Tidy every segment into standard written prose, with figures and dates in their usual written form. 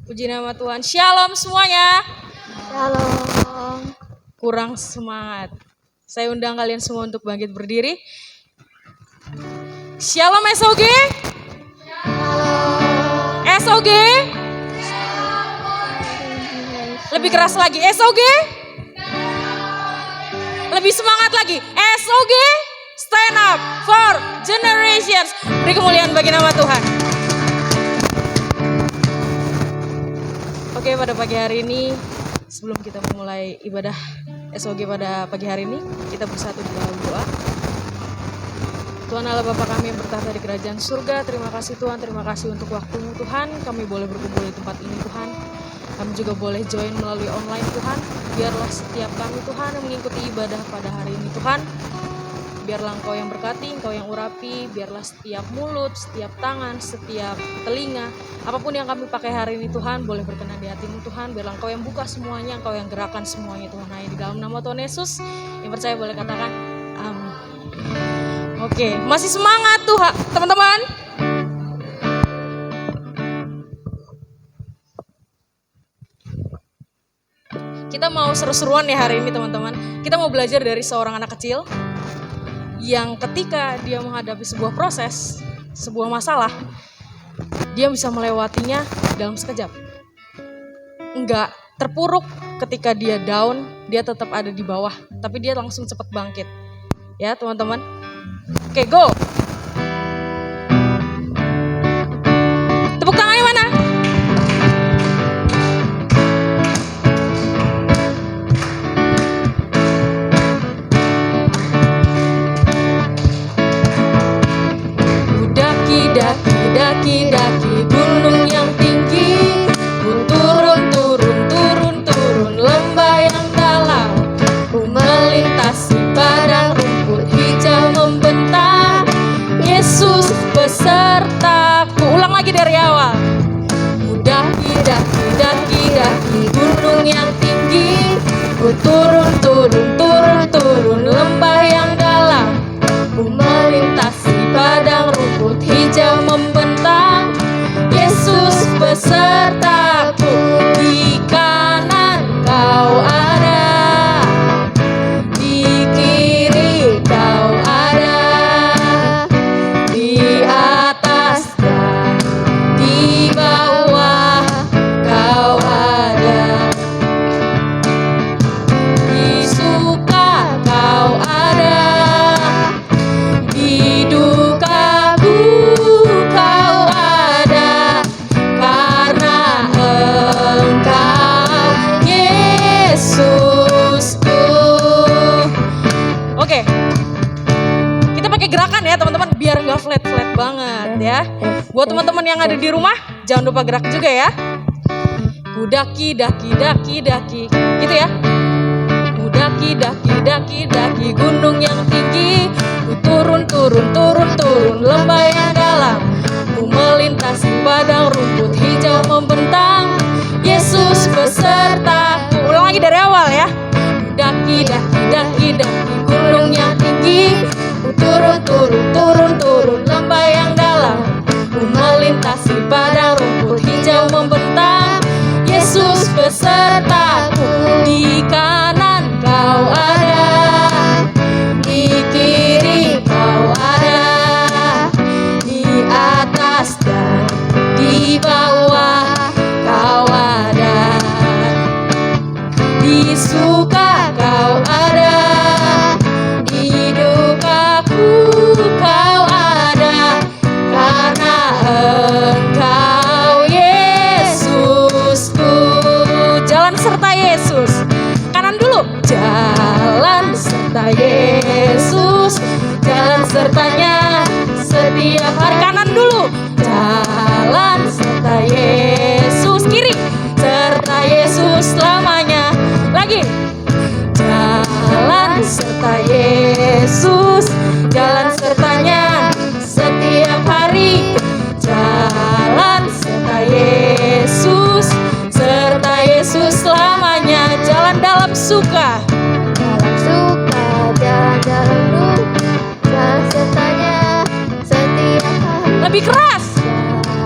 Puji nama Tuhan. Shalom semuanya. Shalom. Kurang semangat. Saya undang kalian semua untuk bangkit berdiri. Shalom SOG. Shalom. SOG. Lebih keras lagi. SOG. Lebih semangat lagi. SOG. Stand up for generations. Beri kemuliaan bagi nama Tuhan. Oke, pada pagi hari ini, sebelum kita memulai ibadah SOG pada pagi hari ini, kita bersatu di dalam doa. Tuhan Allah Bapa kami yang bertahta di kerajaan surga, terima kasih Tuhan, terima kasih untuk waktu-Mu Tuhan. Kami boleh berkumpul di tempat ini Tuhan. Kami juga boleh join melalui online Tuhan. Biarlah setiap kami Tuhan yang mengikuti ibadah pada hari ini Tuhan. Biarlah Engkau yang berkati, Engkau yang urapi, biarlah setiap mulut, setiap tangan, setiap telinga, apapun yang kami pakai hari ini Tuhan, boleh berkenan di hati-Mu Tuhan. Biarlah Engkau yang buka semuanya, Engkau yang gerakan semuanya Tuhan. Hanya di dalam nama Tuhan Yesus, yang percaya boleh katakan amin. Oke, masih semangat Tuhan teman-teman? Kita mau seru-seruan ya hari ini teman-teman. Kita mau belajar dari seorang anak kecil yang ketika dia menghadapi sebuah proses, sebuah masalah, dia bisa melewatinya dalam sekejap. Enggak terpuruk ketika dia down, dia tetap ada di bawah, tapi dia langsung cepat bangkit. Ya teman-teman. Oke, go. Tepuk tangannya mana? Daki gunung yang tinggi, ku turun lembah yang dalam, ku melintasi padang rumput hijau membentang, teman-teman, biar nggak flat-flat banget ya. Buat teman-teman yang ada di rumah, jangan lupa gerak juga ya. Ku daki, daki, daki, daki, gitu ya. Ku daki, daki, daki, daki gunung yang tinggi. Ku turun, turun, turun, turun lembah yang dalam. Ku melintasi padang rumput hijau membentang. Yesus besertaku. Ulang lagi dari awal ya. Ku daki, daki, daki, daki gunung yang tinggi. Ku turun, turun, turun, turun lembah yang dalam. Ku melintasi padang rumput hijau membentang. Yesus besertaku. Di kanan kau ada, di kiri kau ada, di atas dan di bawah kau ada, di suka kau ada, di dukaku kau ada, karena Engkau Yesusku. Jalan serta Yesus. Kanan dulu. Jalan serta Yesus. Jalan sertanya setiap hari. Kanan dulu. Jalan serta Yesus. Kiri. Serta Yesus selamanya. Lagi. Jalan serta Yesus. Jalan sertanya setiap hari. Jalan serta Yesus. Serta Yesus selamanya. Jalan dalam suka. Dalam suka, jalan dalam duka, jalan sertanya setiap hari. Lebih keras.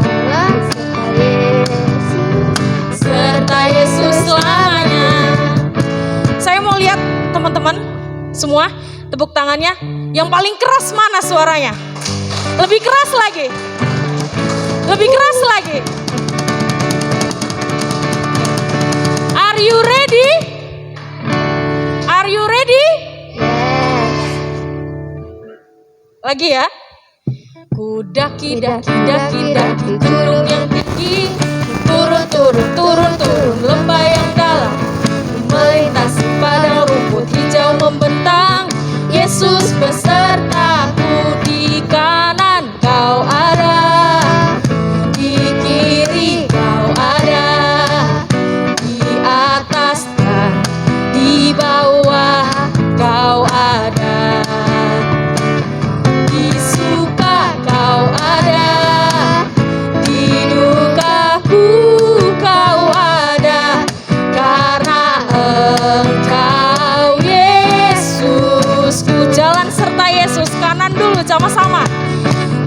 Jalan serta Yesus. Serta Yesus selamanya. Saya mau lihat teman-teman semua tepuk tangannya. Yang paling keras mana suaranya? Lebih keras lagi. Lebih keras lagi. Are you ready? Are you ready? Yes. Lagi ya. Ku daki, daki, daki, daki gunung yang tinggi. Turun, turun, turun, turun lembah yang dalam. Ku melintasi padang rumput hijau membentang. Yesus besertaku. Di kanan kau ada, di kiri kau ada, di atas dan di bawah kau ada, di suka kau ada, di dukaku kau ada, karena Engkau Yesusku. Jalan serta Yesus. Kanan dulu sama-sama.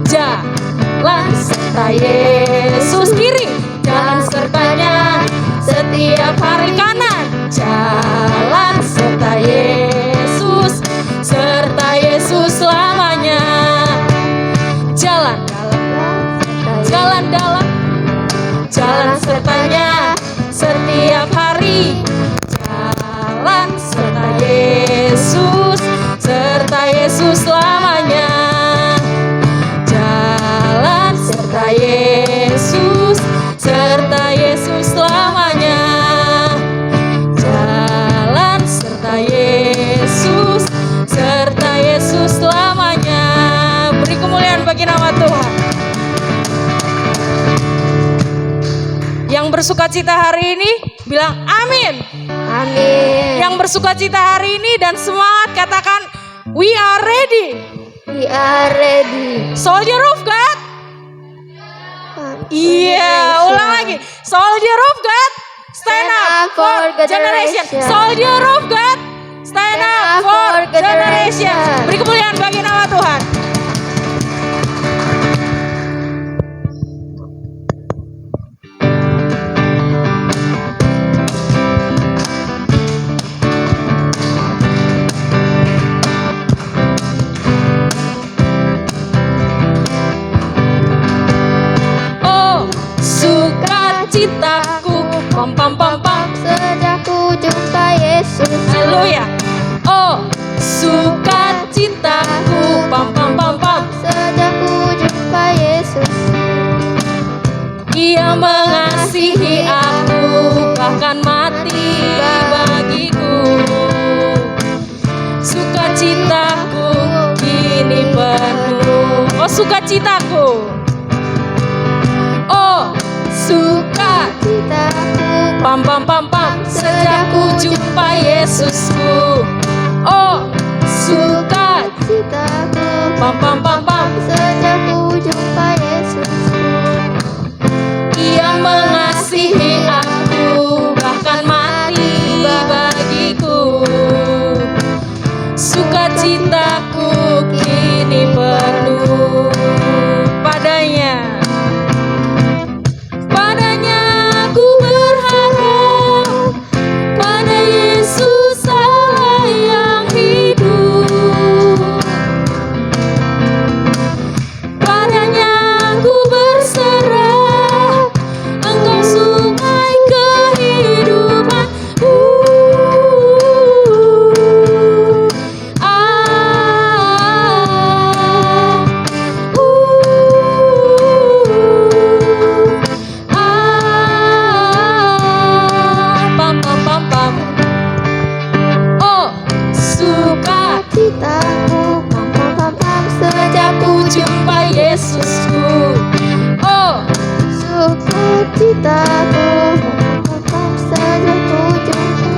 Jalan serta Yesus. Kiri. Jalan sertanya setiap hari. Kanan. Jalan serta Yesus. Serta Yesus selamanya. Jalan dalam. Jalan dalam. Jalan sertanya setiap hari. Jalan serta Yesus. Serta Yesus selamanya. Jalan serta Yesus. Serta Yesus selamanya. Jalan serta Yesus. Serta Yesus selamanya. Beri kemuliaan bagi nama Tuhan. Yang bersukacita hari ini bilang amin. Amin. Yang bersukacita hari ini dan semangat katakan we are ready. We are ready. Soldier of God. Iya, ulang lagi. Soldier of God, stand up for generation. Soldier of God, stand up for generation. Beri kemuliaan bagi nama Tuhan. Sukacitaku, pam pam pam pam, Sejak ku jumpa Yesus. haleluya. Oh, sukacitaku, pam pam pam pam. Sejak ku jumpa Yesus. Ia mengasihi aku, bahkan mati bagiku. Sukacitaku kini penuh Oh sukacitaku, oh Citaku pam pam pam pam, sejak ku jumpa Yesusku. Oh suka Citaku pam pam pam pam, sejak ku jumpa Yesusku. Ia mengasihi aku, bahkan mati bagiku. Sukacitaku kini penuh padanya. Padanya aku berharap, pada Yesus Allah yang hidup. Padanya aku berserah, Engkau sungai kehidupan. Pam pam pam pam. Oh suka Citaku pam pam pam pam sejak ku jumpa Yesusku. Oh Sukacitaku pam pam pam sejak ku jumpa.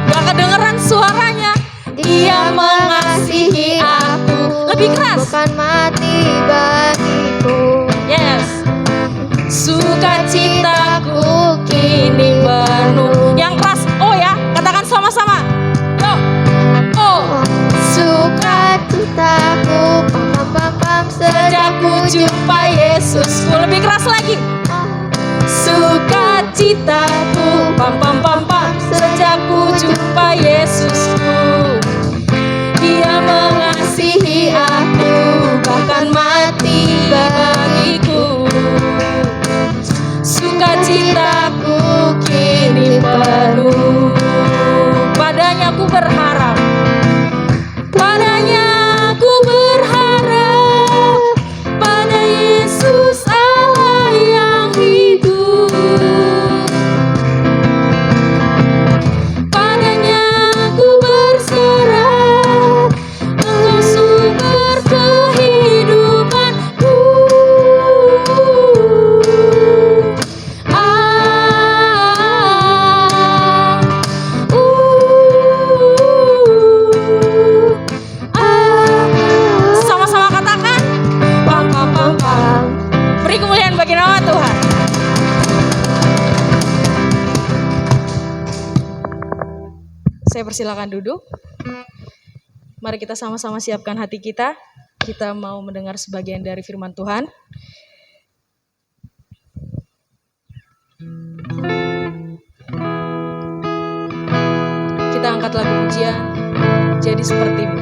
gak kedengeran suaranya. Dia mengasihi aku. Lebih keras. Bukan mati bagiku. Yes. Sukacitaku kini penuh. Yang keras. Oh ya, katakan sama-sama. Yo. Oh Sukacitaku pam pam pam pam sejak ku jumpa Yesusku. Lebih keras lagi. Sukacitaku pam pam pam pam, sejak ku jumpa Yesusku. Dia mengasihi aku, bahkan mati bagiku. Sukacitaku kini penuh. Padanya ku berharap, padanya ku berharap, pada Yesus Allah yang hidup. Padanya ku berserah, Engkau sumber kehidupanku. Sama-sama katakan, pam pam pam pam. Beri kemuliaan bagi nama Tuhan. Saya persilakan duduk. Mari kita sama-sama siapkan hati kita. Kita mau mendengar sebagian dari firman Tuhan. Kita angkat lagu pujian, jadi sepertimu.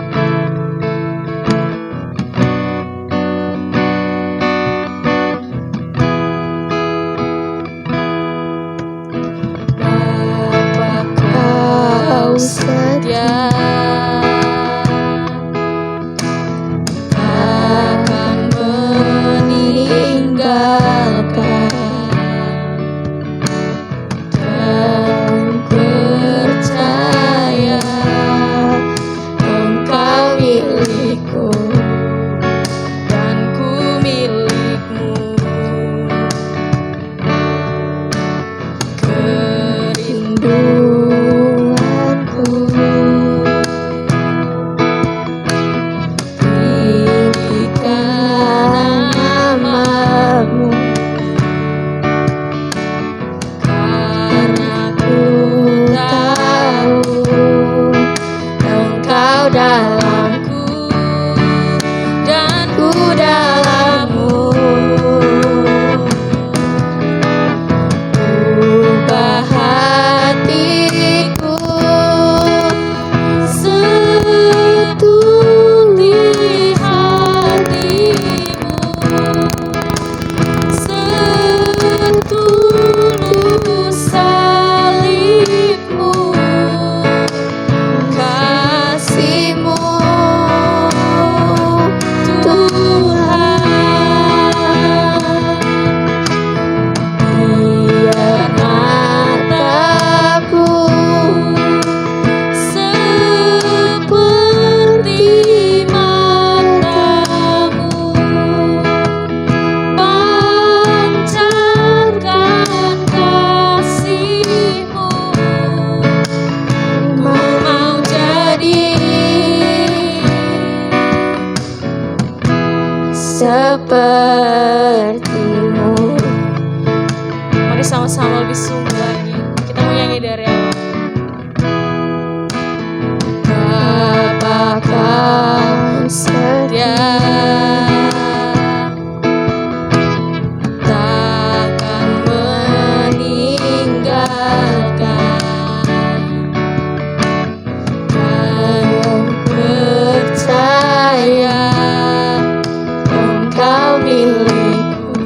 Bapa kau setia, takkan meninggalkan, dan percaya Engkau sepertimu. Mari sama-sama lebih sungguh lagi. Kita menyanyi dari awal. Apakah setia Takkan meninggalkan, dan percaya Engkau milikku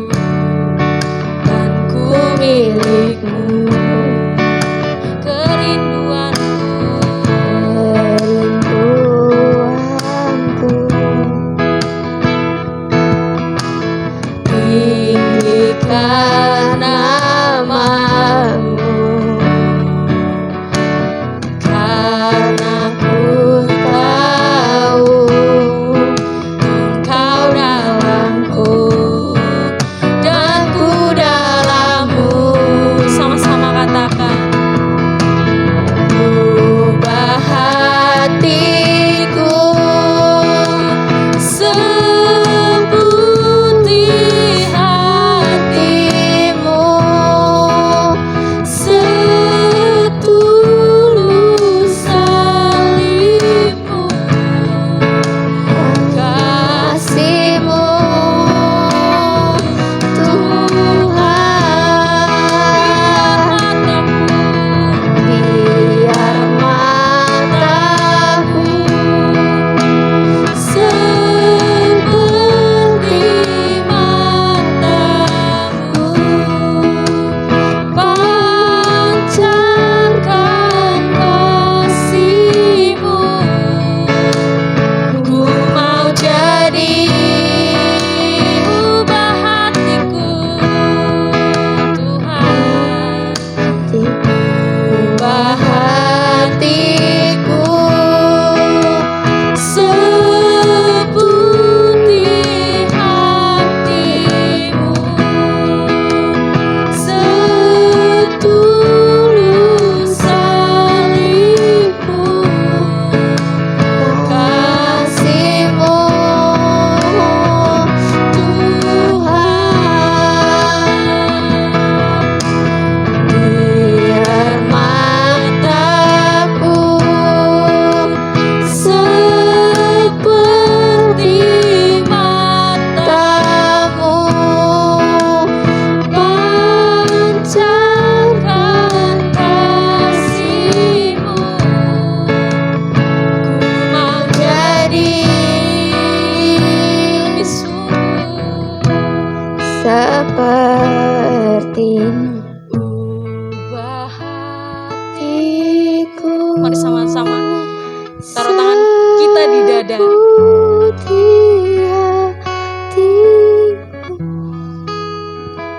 dan ku milikmu. kerinduanku. Kerinduanku Tinggikan namamu, karena ku tahu Engkau dalamku dan ku dalammu. Sama-sama katakan. Ubah hatiku seperti hatimu, setulus salibmu, kasihmu Tuhan. Biar mataku seperti matamu, pancarkan kasih-Mu. Ku mau jadi ubah hatiku, Tuhan. Ubah hatiku seperti hatimu, setulus salibmu, kasihmu Tuhan. Biar mataku seperti matamu, pancarkan kasih-Mu. Ku mau jadi lebih sungguh sepertimu. ubah hati. Hatiku Mari sama-sama taruh tangan kita di dada. seperti hatimu,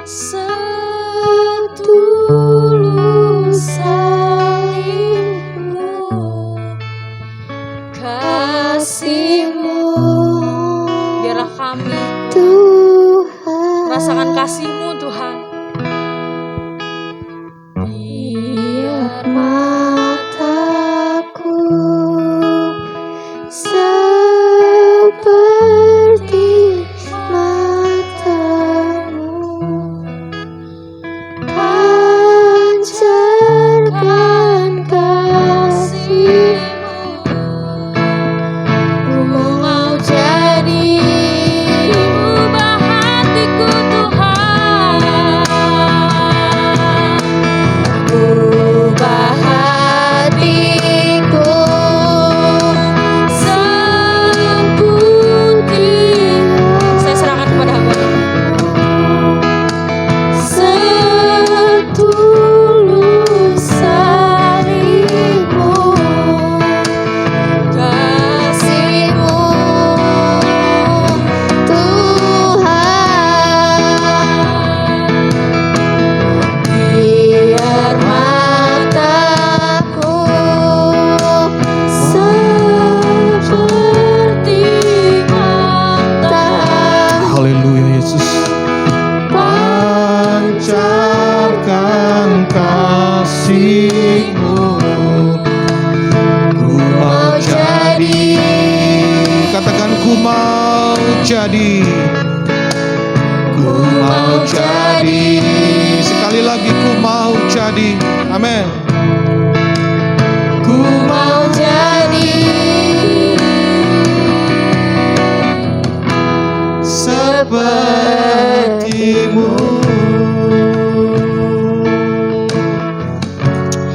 Setulus salibmu, kasih-Mu. Biarlah kami Tuhan. merasakan kasih-Mu, Tuhan. Biar mataku seperti matamu, pancarkan kasih-Mu. Ku mau jadi Ubah hatiku, Tuhan. ubah hatiku Seperti saya serahkan kepada Hamba-Mu. setulus salibmu, Kasih-Mu. Tuhan. Biar mataku seperti matamu, Haleluya Yesus. Pancarkan kasih-Mu. Ku mau jadi. Katakan ku mau jadi. Ku mau jadi. Sekali lagi ku mau jadi. Amin. Ku mau jadi sepertimu.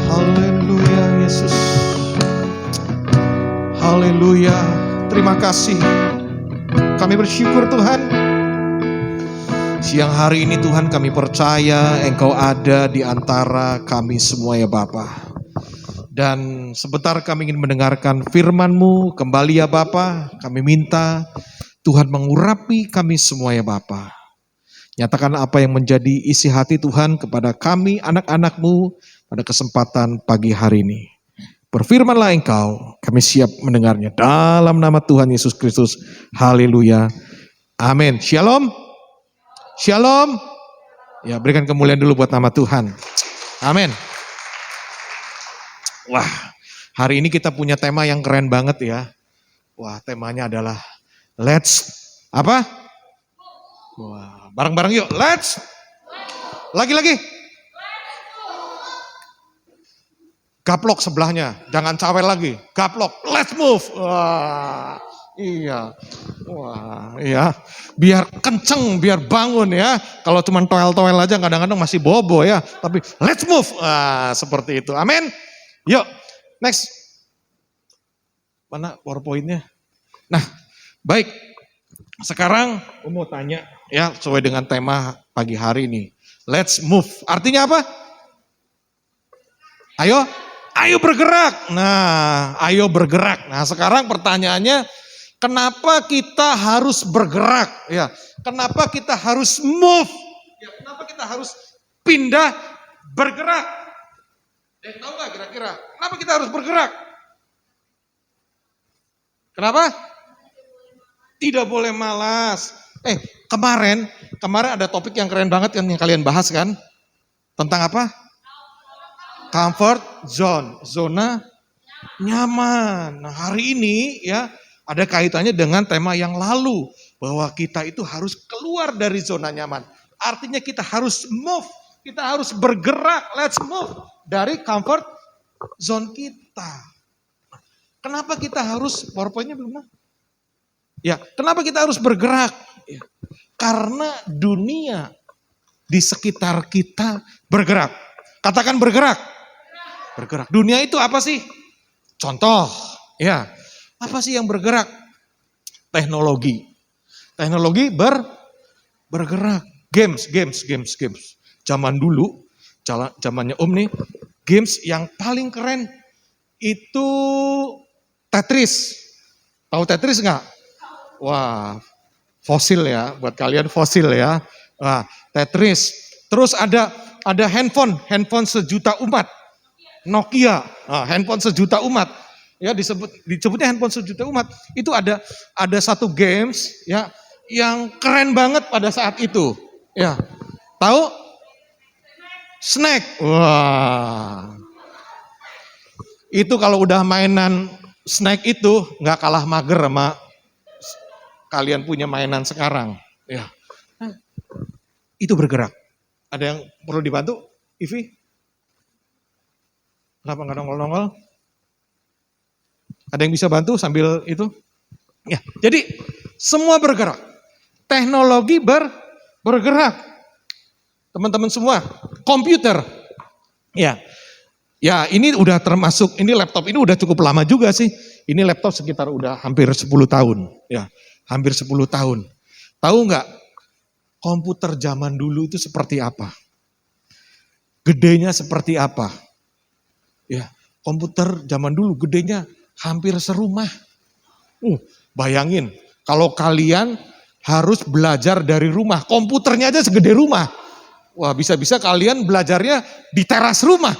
Haleluya Yesus. Haleluya. Terima kasih. Kami bersyukur Tuhan. Siang hari ini Tuhan kami percaya Engkau ada di antara kami semua ya Bapa. Dan sebentar kami ingin mendengarkan firman-Mu kembali ya Bapa. Kami minta Tuhan mengurapi kami semua ya Bapa. Nyatakan apa yang menjadi isi hati Tuhan kepada kami anak-anak-Mu pada kesempatan pagi hari ini. Berfirmanlah Engkau, kami siap mendengarnya dalam nama Tuhan Yesus Kristus. Haleluya. Amin. Shalom. Shalom. Ya, berikan kemuliaan dulu buat nama Tuhan. Amin. Wah, hari ini kita punya tema yang keren banget ya. Wah, temanya adalah let's apa? Wah, bareng-bareng yuk. Let's. Lagi-lagi. Gaplok sebelahnya, jangan cawel lagi. Gaplok, let's move. Wah, iya. Wah, iya. Biar kenceng, biar bangun ya. Kalau cuma toel-toel aja kadang-kadang masih bobo ya. Tapi let's move. Wah, seperti itu. Amin. Yuk, next. Mana PowerPoint-nya? Nah, baik. Sekarang aku mau tanya ya sesuai dengan tema pagi hari ini. Let's move. Artinya apa? Ayo, ayo bergerak. Nah, ayo bergerak. Nah, sekarang pertanyaannya, kenapa kita harus bergerak? Ya, kenapa kita harus move? Ya, kenapa kita harus pindah bergerak? Tahu nggak kira-kira? Kenapa kita harus bergerak? Kenapa? Tidak boleh malas. Kemarin ada topik yang keren banget yang kalian bahas kan? Tentang apa? Comfort zone, zona nyaman. Nah, hari ini ya ada kaitannya dengan tema yang lalu bahwa kita itu harus keluar dari zona nyaman. Artinya kita harus move, kita harus bergerak. Let's move dari comfort zone kita. Kenapa kita harus PowerPoint-nya belum? Ya, kenapa kita harus bergerak? Ya, karena dunia di sekitar kita bergerak. Katakan bergerak. Bergerak. Dunia itu apa sih? Contoh, ya. Apa sih yang bergerak? Teknologi. Teknologi bergerak. Games. Zaman dulu, zamannya Om nih, games yang paling keren itu Tetris. Tahu Tetris nggak? Wah, fosil ya, buat kalian fosil ya. Wah, Tetris. Terus ada handphone sejuta umat. Nokia, handphone sejuta umat. Ya, disebutnya handphone sejuta umat. Itu ada satu games ya yang keren banget pada saat itu. Ya. Tahu? Snack. Wah. Itu kalau udah mainan snack itu nggak kalah mager sama kalian punya mainan sekarang. Ya. Itu bergerak. Ada yang perlu dibantu? Ivi? Kenapa nggak nongol-nongol? Ada yang bisa bantu sambil itu? Ya, jadi semua bergerak. Teknologi bergerak. Teman-teman semua, komputer. Ya. Ya, ini udah termasuk, ini laptop ini udah cukup lama juga sih. Ini laptop sekitar udah hampir 10 tahun. Ya, hampir 10 tahun. Tahu nggak komputer zaman dulu itu seperti apa? Gedenya seperti apa? Ya, komputer zaman dulu gedenya hampir serumah. Bayangin, kalau kalian harus belajar dari rumah, komputernya aja segede rumah. Wah, bisa-bisa kalian belajarnya di teras rumah.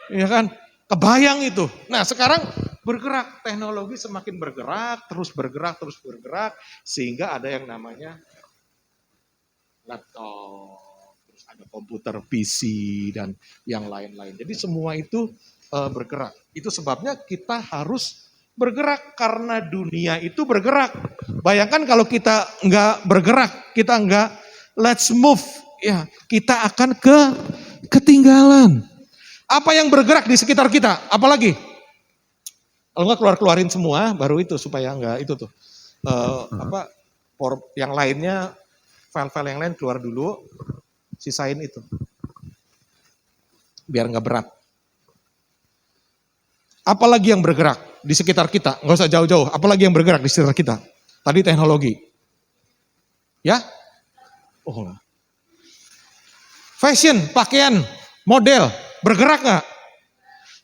Ya kan? Kebayang itu. Nah, sekarang bergerak, teknologi semakin bergerak, terus bergerak, sehingga ada yang namanya laptop, terus ada komputer PC dan yang lain-lain. Jadi semua itu bergerak. Itu sebabnya kita harus bergerak karena dunia itu bergerak. Bayangkan kalau kita nggak bergerak, kita nggak let's move, ya kita akan ketinggalan. Apa yang bergerak di sekitar kita? Apalagi? Kalau nggak keluarin semua, baru itu supaya nggak itu tuh. Yang lainnya, file-file yang lain keluar dulu, sisain itu. Biar nggak berat. Apalagi yang bergerak di sekitar kita? Nggak usah jauh-jauh. Apalagi yang bergerak di sekitar kita? Tadi teknologi. Ya? Oh. Fashion, pakaian, model, bergerak nggak?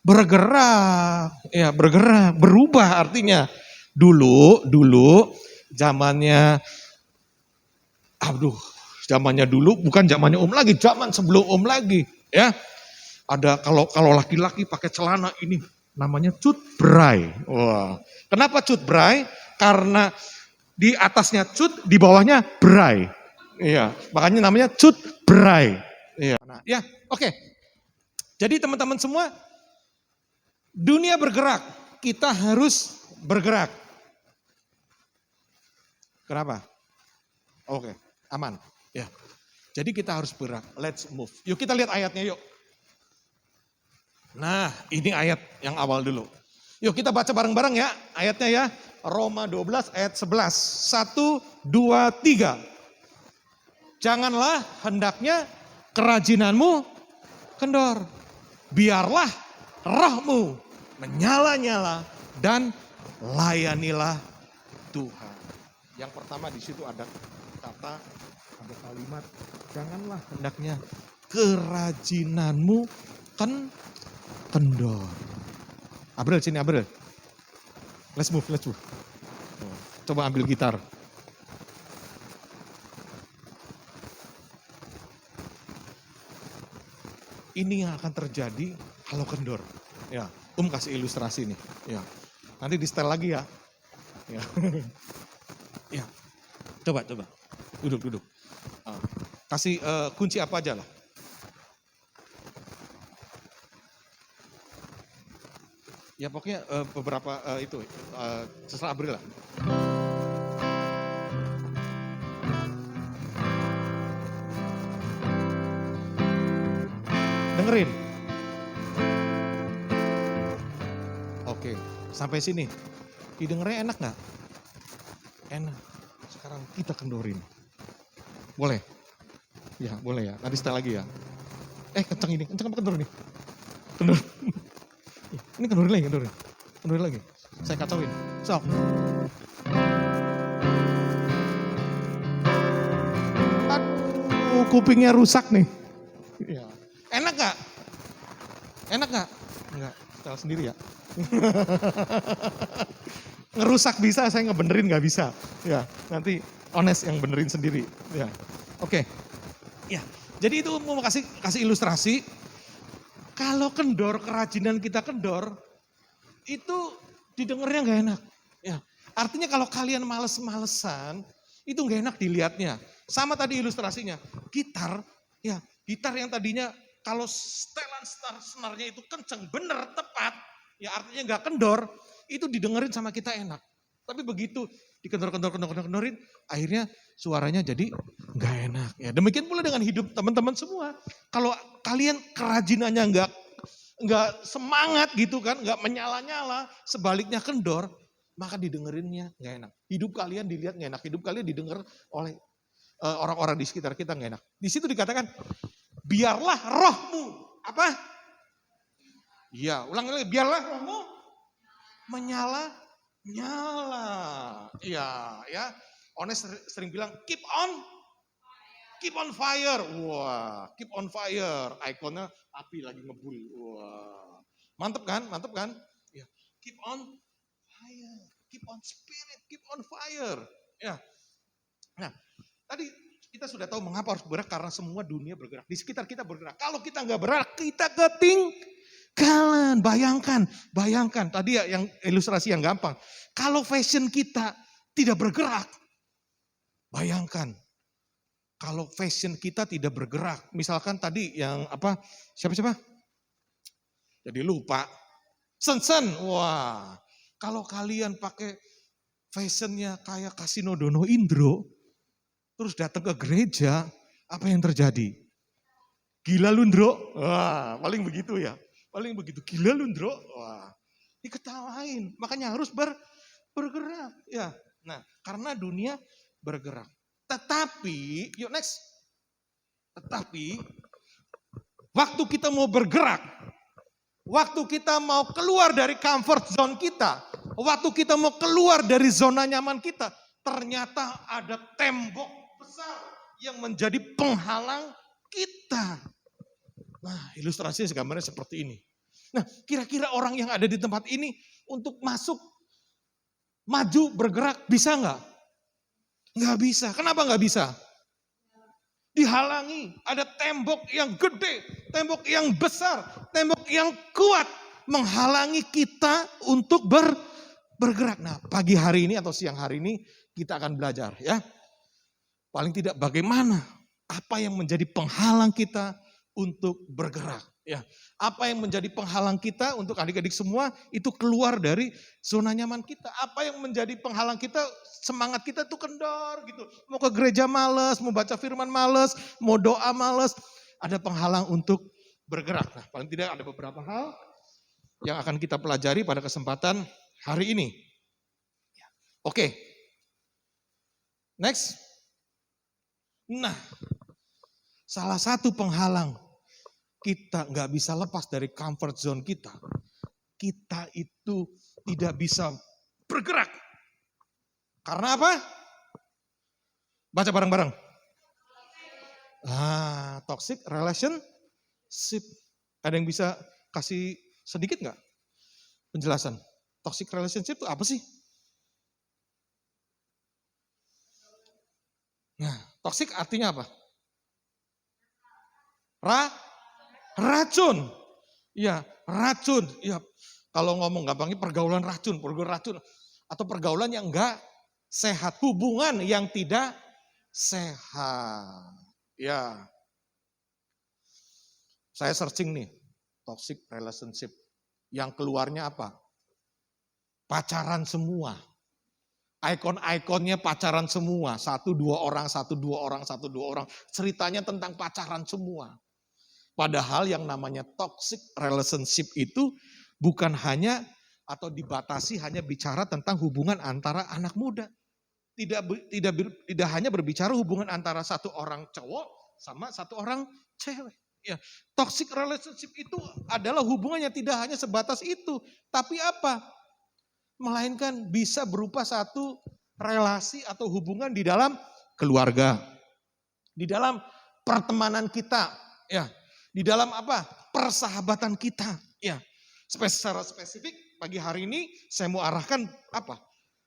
Bergerak, ya bergerak, berubah artinya. Dulu zamannya, zamannya dulu bukan zamannya lagi, zaman sebelum lagi, ya. Ada kalau laki-laki pakai celana ini namanya cutbray. Wah, kenapa cutbray? Karena di atasnya cut, di bawahnya bray. Iya, makanya namanya cutbray. Iya. Nah, ya, oke. Jadi teman-teman semua, dunia bergerak, kita harus bergerak. Kenapa? Oke, aman. Ya. Jadi kita harus bergerak. Let's move. Yuk kita lihat ayatnya yuk. Nah, ini ayat yang awal dulu. Yuk kita baca bareng-bareng ya ayatnya ya. Roma 12 ayat 11. 1, 2, 3. Janganlah hendaknya kerajinanmu kendor. Biarlah rohmu menyala-nyala dan layanilah Tuhan. Yang pertama di situ ada kata, ada kalimat, janganlah hendaknya kerajinanmu kendor. Abril sini Abril. Let's move. Coba ambil gitar. Ini yang akan terjadi kalau kendor. Ya, kasih ilustrasi nih. Ya, nanti di setel lagi ya. Ya, ya. Coba. Duduk. Kasih kunci apa aja lah. Ya pokoknya beberapa terserah Abril lah. Dengerin. Oke, sampai sini. Didengarnya enak nggak? Enak. Sekarang kita kendorin. Boleh? Ya, boleh ya. Nanti setel lagi ya. Kenceng apa kendor ini? Kendor. Ini kendorin lagi. Saya kacauin. Sok. Aduh, kupingnya rusak nih. Ya. Enak gak? Enggak, setel sendiri ya. Ngerusak bisa, saya ngebenerin gak bisa. Ya, nanti honest yang benerin sendiri. Ya, oke. Ya, jadi itu mau kasih ilustrasi. Kalau kendor, kerajinan kita kendor, itu didengarnya gak enak. Ya, artinya kalau kalian males-malesan, itu gak enak dilihatnya. Sama tadi ilustrasinya, gitar yang tadinya kalau setelan senarnya itu kenceng, bener, tepat, ya artinya gak kendor, itu didengerin sama kita enak. Tapi begitu dikendor-kendorin, akhirnya suaranya jadi gak enak. Ya, demikian pula dengan hidup teman-teman semua. Kalau kalian kerajinannya nggak semangat gitu kan, nggak menyala-nyala, sebaliknya kendor, maka didengerinnya nggak enak. Hidup kalian dilihat nggak enak, hidup kalian didengar oleh orang-orang di sekitar kita nggak enak. Di situ dikatakan, biarlah rohmu apa? Iya, ulang lagi, biarlah rohmu menyala-nyala. Iya, ya. Ones sering bilang keep on fire. Wah, keep on fire. Ikonnya api lagi ngebul. Wah. Mantep kan? Ya. Keep on fire. Keep on spirit, keep on fire. Ya. Nah, tadi kita sudah tahu mengapa harus bergerak, karena semua dunia bergerak. Di sekitar kita bergerak. Kalau kita nggak bergerak, kita ketinggalan. Bayangkan. Tadi ya yang ilustrasi yang gampang. Kalau fashion kita tidak bergerak, bayangkan. Kalau fashion kita tidak bergerak, misalkan tadi yang apa, siapa? Jadi lupa. Sen, wah. Kalau kalian pakai fashionnya kayak Kasino Dono Indro, terus datang ke gereja, apa yang terjadi? Gila lu Ndro, wah paling begitu ya, paling begitu, gila lu Ndro, wah diketawain, makanya harus bergerak ya. Nah karena dunia bergerak, tetapi yuk next, tetapi waktu kita mau bergerak, waktu kita mau keluar dari comfort zone kita, waktu kita mau keluar dari zona nyaman kita, ternyata ada tembok besar yang menjadi penghalang kita. Nah, ilustrasinya gambarnya seperti ini. Nah, kira-kira orang yang ada di tempat ini untuk masuk, maju, bergerak, bisa nggak? Nggak bisa. Kenapa nggak bisa? Dihalangi, ada tembok yang gede, tembok yang besar, tembok yang kuat menghalangi kita untuk bergerak. Nah, pagi hari ini atau siang hari ini kita akan belajar ya. Paling tidak bagaimana, apa yang menjadi penghalang kita untuk bergerak ya. Apa yang menjadi penghalang kita untuk adik-adik semua itu keluar dari zona nyaman kita. Apa yang menjadi penghalang kita, semangat kita tuh kendor gitu. Mau ke gereja males, mau baca firman males, mau doa males. Ada penghalang untuk bergerak. Nah, paling tidak ada beberapa hal yang akan kita pelajari pada kesempatan hari ini. Oke. Next. Nah, salah satu penghalang kita nggak bisa lepas dari comfort zone kita. Kita itu tidak bisa bergerak. Karena apa? Baca bareng-bareng. Toxic relationship. Ada yang bisa kasih sedikit nggak penjelasan? Toxic relationship itu apa sih? Nah, toxic artinya apa? Racun. Ya, racun. Ya, kalau ngomong gampangnya pergaulan racun atau pergaulan yang enggak sehat, hubungan yang tidak sehat. Ya. Saya searching nih, toxic relationship. Yang keluarnya apa? Pacaran semua. Ikon-ikonnya pacaran semua. Satu dua orang. Ceritanya tentang pacaran semua. Padahal yang namanya toxic relationship itu bukan hanya atau dibatasi hanya bicara tentang hubungan antara anak muda. Tidak hanya berbicara hubungan antara satu orang cowok sama satu orang cewek. Ya, toxic relationship itu adalah hubungan yang tidak hanya sebatas itu, tapi apa? Melainkan bisa berupa satu relasi atau hubungan di dalam keluarga, di dalam pertemanan kita, ya. Di dalam apa? Persahabatan kita. Ya. Secara spesifik pagi hari ini saya mau arahkan apa?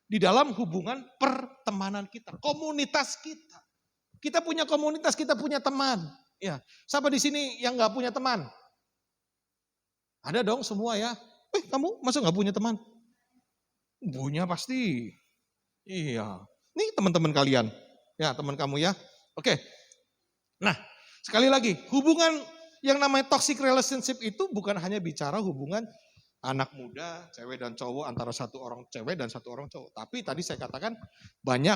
Di dalam hubungan pertemanan kita, komunitas kita. Kita punya komunitas, kita punya teman. Ya. Siapa di sini yang nggak punya teman? Ada dong semua ya. Kamu masa nggak punya teman? Punya pasti. Iya. Nih teman-teman kalian. Ya, teman kamu ya. Oke. Nah, sekali lagi, hubungan yang namanya toxic relationship itu bukan hanya bicara hubungan anak muda, cewek dan cowok, antara satu orang cewek dan satu orang cowok. Tapi tadi saya katakan banyak,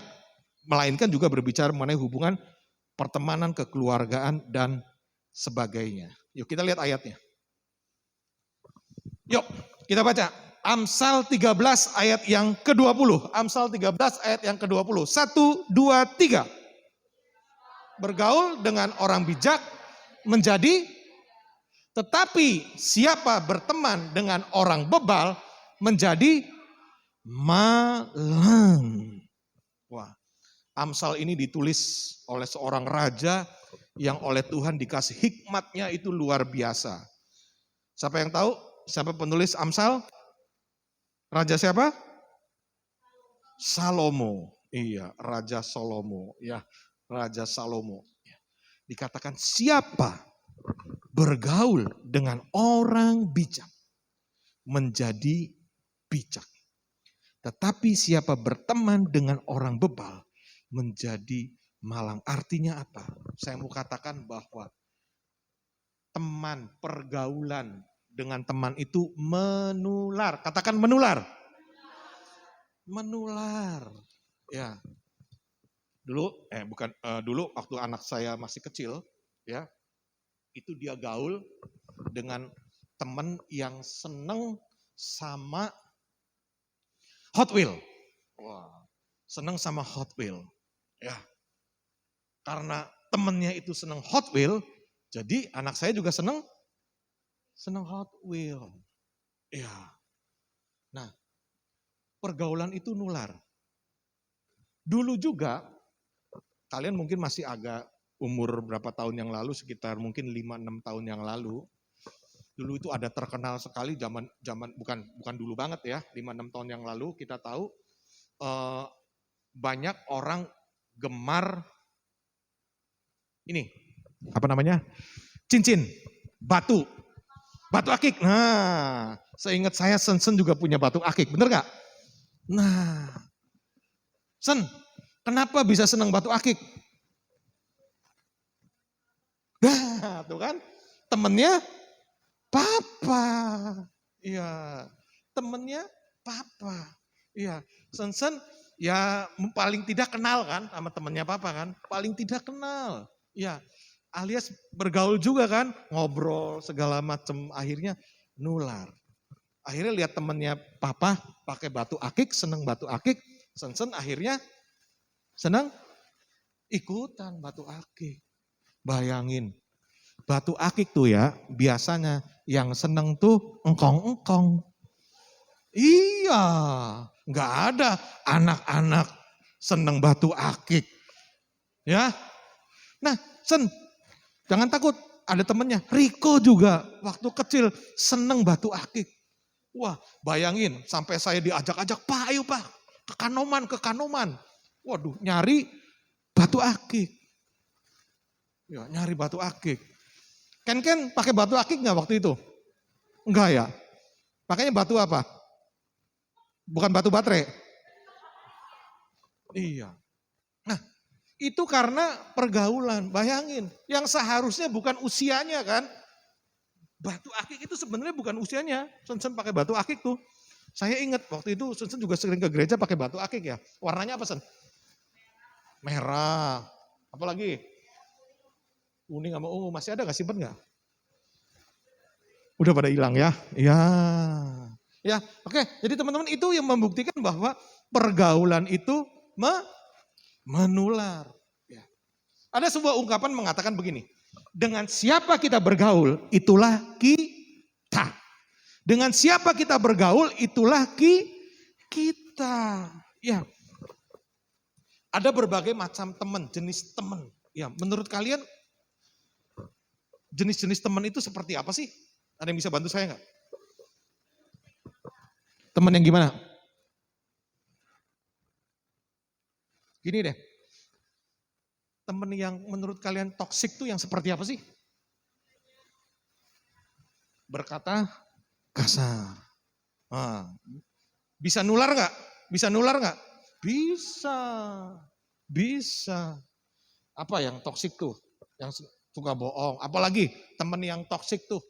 melainkan juga berbicara mengenai hubungan pertemanan, kekeluargaan, dan sebagainya. Yuk kita lihat ayatnya. Yuk kita baca. Amsal 13 ayat yang ke-20. Amsal 13 ayat yang ke-20. 1, 2, 3. Bergaul dengan orang bijak menjadi, tetapi siapa berteman dengan orang bebal menjadi malang. Wah, Amsal ini ditulis oleh seorang raja yang oleh Tuhan dikasih hikmatnya itu luar biasa. Siapa yang tahu? Siapa penulis Amsal? Raja siapa? Salomo. Iya, Raja Salomo. Ya, Raja Salomo. Dikatakan siapa bergaul dengan orang bijak menjadi bijak. Tetapi siapa berteman dengan orang bebal menjadi malang. Artinya apa? Saya mau katakan bahwa teman, pergaulan dengan teman itu menular. Katakan menular. menular. Ya, dulu waktu anak saya masih kecil, ya, itu dia gaul dengan teman yang seneng sama Hot Wheel. Wah, seneng sama Hot Wheel. Ya, karena temennya itu seneng Hot Wheel, jadi anak saya juga seneng Hot Wheel. Ya, nah pergaulan itu nular. Dulu juga, kalian mungkin masih agak umur berapa tahun yang lalu, sekitar mungkin 5-6 tahun yang lalu. Dulu itu ada terkenal sekali zaman bukan dulu banget ya, 5-6 tahun yang lalu kita tahu eh, banyak orang gemar ini, apa namanya? Cincin, batu akik. Nah, seingat saya Sen juga punya batu akik, bener gak? Nah, Sen, kenapa bisa senang batu akik? Nah, tuh kan, temennya papa. Iya, temennya papa. Iya, Sen ya paling tidak kenal kan sama temennya papa kan, paling tidak kenal. Iya, alias bergaul juga kan, ngobrol segala macem, akhirnya nular. Akhirnya lihat temennya papa pakai batu akik, seneng batu akik, Sen akhirnya seneng ikutan batu akik. Bayangin, batu akik tuh ya biasanya yang seneng tuh engkong-engkong. Iya, nggak ada anak-anak seneng batu akik. Ya, nah Sen, jangan takut, ada temennya, Riko juga waktu kecil seneng batu akik. Wah, bayangin sampai saya diajak-ajak, Pak ayo Pak, ke Kanoman. Waduh, nyari batu akik. Ya, nyari batu akik. Ken pakai batu akik nggak waktu itu? Enggak ya. Pakainya batu apa? Bukan batu baterai. Iya. Nah, itu karena pergaulan. Bayangin, yang seharusnya bukan usianya kan. Batu akik itu sebenarnya bukan usianya. Sen pakai batu akik tuh. Saya ingat waktu itu Sen juga sering ke gereja pakai batu akik ya. Warnanya apa Sen? Merah. Apalagi? Kuning sama ungu. Masih ada gak, simpen gak? Udah pada hilang ya? Ya. Ya, oke. Jadi teman-teman itu yang membuktikan bahwa pergaulan itu menular. Ya. Ada sebuah ungkapan mengatakan begini. Dengan siapa kita bergaul, itulah kita. Dengan siapa kita bergaul, itulah kita. Ya. Ada berbagai macam teman, jenis teman. Ya, menurut kalian jenis-jenis teman itu seperti apa sih? Ada yang bisa bantu saya nggak? Teman yang gimana? Gini deh. Teman yang menurut kalian toksik tuh yang seperti apa sih? Berkata kasar. Nah, bisa nular nggak? Bisa nular nggak? Bisa. Bisa. Apa yang toksik tuh? Yang suka bohong. Apalagi teman yang toksik tuh?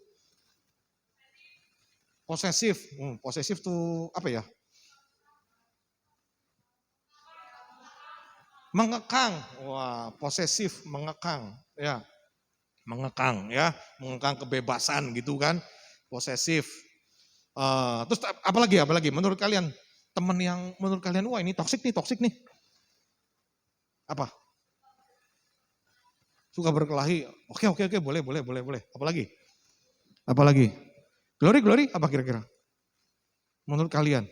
Posesif. Posesif tuh apa ya? Mengekang. Wah, posesif, mengekang. Ya. Mengekang ya, mengekang kebebasan gitu kan. Posesif. Terus apalagi menurut kalian? Teman yang menurut kalian, wah ini toksik nih. Apa? Suka berkelahi. Oke, boleh. Apalagi? Glory, apa kira-kira? Menurut kalian?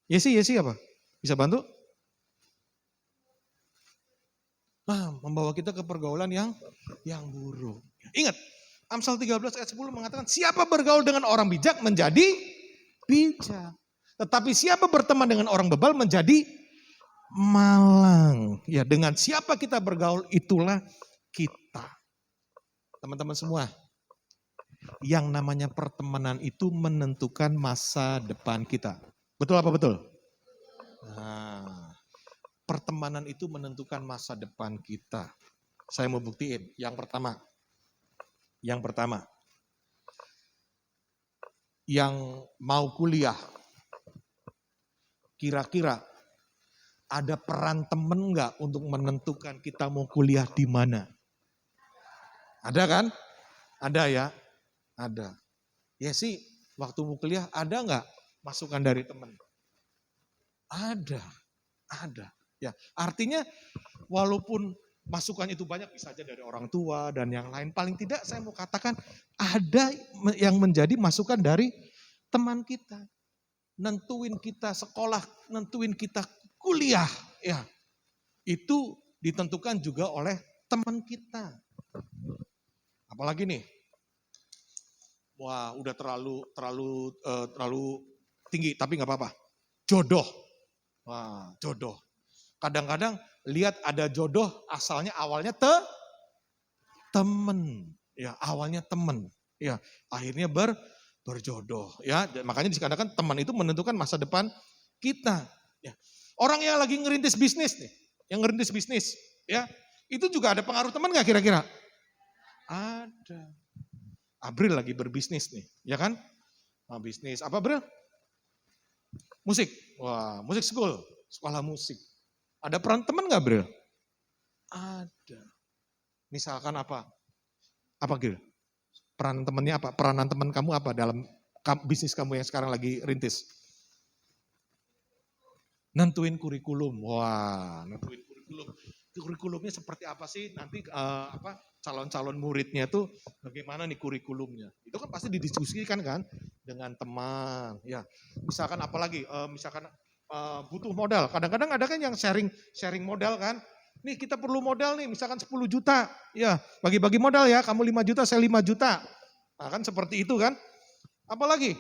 Yesi apa? Bisa bantu? Nah, membawa kita ke pergaulan yang buruk. Ingat, Amsal 13 ayat 10 mengatakan, siapa bergaul dengan orang bijak menjadi bijak. Tetapi siapa berteman dengan orang bebal menjadi malang. Ya, dengan siapa kita bergaul itulah kita. Teman-teman semua, yang namanya pertemanan itu menentukan masa depan kita. Betul apa betul? Nah, pertemanan itu menentukan masa depan kita. Saya mau buktiin. Yang pertama. yang mau kuliah, kira-kira ada peran temen nggak untuk menentukan kita mau kuliah di mana? Ada kan? Ada ya? Ada. Ya sih, waktu mau kuliah ada nggak masukan dari temen? Ada, ada. Ya, artinya walaupun masukan itu banyak, bisa aja dari orang tua dan yang lain. Paling tidak saya mau katakan ada yang menjadi masukan dari teman kita. Nentuin kita sekolah, nentuin kita kuliah. Ya, itu ditentukan juga oleh teman kita. Apalagi nih, wah udah terlalu tinggi, tapi nggak apa-apa. Jodoh, wah jodoh. Kadang-kadang lihat ada jodoh asalnya awalnya temen, ya awalnya temen, ya akhirnya berjodoh, ya makanya dikatakan teman itu menentukan masa depan kita. Ya. Orang yang lagi ngerintis bisnis nih, yang ngerintis bisnis, ya itu juga ada pengaruh teman nggak kira-kira? Ada. April lagi berbisnis nih, ya kan? Nah, bisnis apa April? Musik. Wah, musik school, sekolah musik. Ada peran teman nggak April? Ada. Misalkan apa? Apa Gil? Peran temannya apa? Peranan teman kamu apa dalam bisnis kamu yang sekarang lagi rintis? Nentuin kurikulum. Wah, nentuin kurikulum. Kurikulumnya seperti apa sih? Nanti calon-calon muridnya tuh bagaimana nih kurikulumnya? Itu kan pasti didiskusikan kan dengan teman. Ya, misalkan apalagi? Misalkan butuh modal. Kadang-kadang ada kan yang sharing modal kan. Nih kita perlu modal nih, misalkan 10 juta. Ya, bagi-bagi modal ya. Kamu 5 juta, saya 5 juta. Nah, kan seperti itu kan. Apalagi?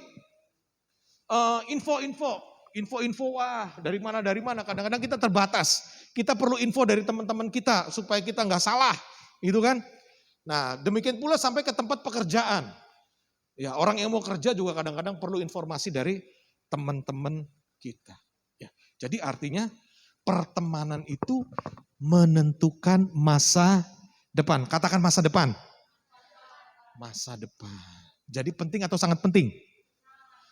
Info-info, wah dari mana, kadang-kadang kita terbatas. Kita perlu info dari teman-teman kita supaya kita nggak salah, gitu kan. Nah demikian pula sampai ke tempat pekerjaan. Ya orang yang mau kerja juga kadang-kadang perlu informasi dari teman-teman kita. Ya, jadi artinya pertemanan itu menentukan masa depan. Katakan masa depan. Masa depan. Jadi penting atau sangat penting?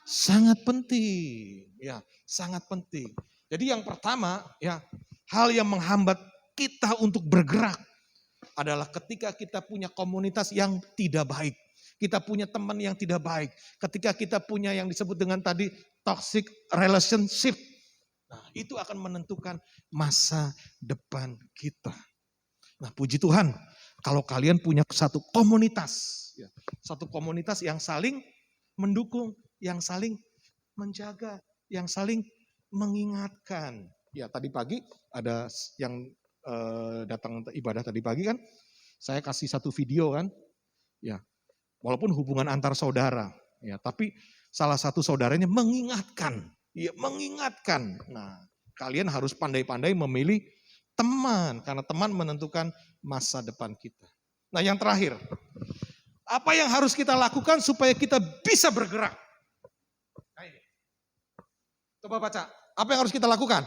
Sangat penting, ya, sangat penting. Jadi yang pertama, ya, hal yang menghambat kita untuk bergerak adalah ketika kita punya komunitas yang tidak baik. Kita punya teman yang tidak baik. Ketika kita punya yang disebut dengan tadi toxic relationship. Nah, itu akan menentukan masa depan kita. Nah, puji Tuhan, kalau kalian punya satu komunitas, ya, satu komunitas yang saling mendukung, yang saling menjaga, yang saling mengingatkan. Ya tadi pagi ada yang datang ibadah tadi pagi kan, saya kasih satu video kan, ya walaupun hubungan antar saudara, ya tapi salah satu saudaranya mengingatkan, ya mengingatkan. Nah kalian harus pandai-pandai memilih teman, karena teman menentukan masa depan kita. Nah yang terakhir, apa yang harus kita lakukan supaya kita bisa bergerak? Nah ini. Coba baca, apa yang harus kita lakukan?